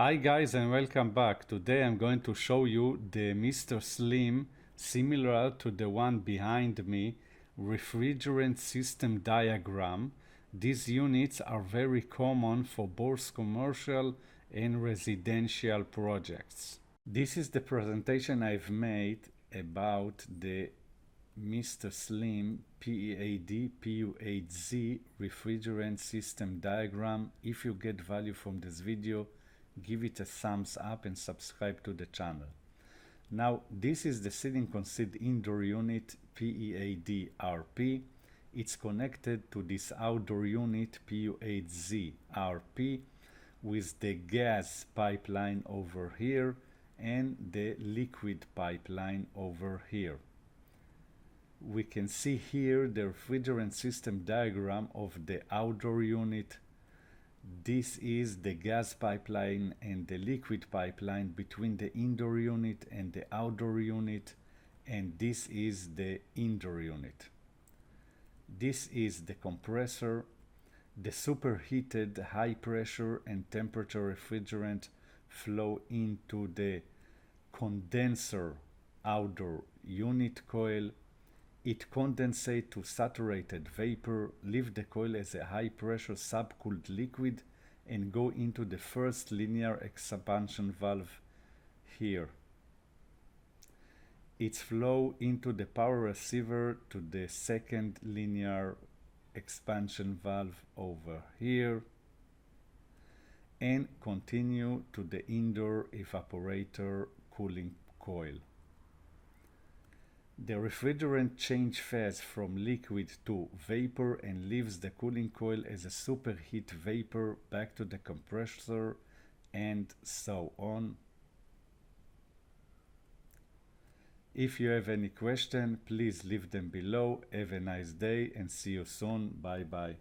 Hi guys and welcome back. Today I'm going to show you the Mr.Slim, similar to the one behind me, refrigerant system diagram. These units are very common for both commercial and residential projects. This is the presentation I've made about the Mr.Slim PEAD PUHZ refrigerant system diagram. If you get value from this video, give it a thumbs up and subscribe to the channel. Now this is the silicon seed indoor unit PEAD-RP. It's connected to this outdoor unit PUHZ-RP with the gas pipeline over here and the liquid pipeline over here. We can see here the refrigerant system diagram of the outdoor unit. This is the gas pipeline and the liquid pipeline between the indoor unit and the outdoor unit, and this is the indoor unit. This is the compressor. The superheated high pressure and temperature refrigerant flow into the condenser outdoor unit coil. It condensates to saturated vapor, leave the coil as a high pressure subcooled liquid, and go into the first linear expansion valve here. Its flow into the power receiver to the second linear expansion valve over here, and continue to the indoor evaporator cooling coil. The refrigerant change phase from liquid to vapor and leaves the cooling coil as a superheat vapor back to the compressor, and so on. If you have any question, please leave them below. Have a nice day and see you soon. Bye bye.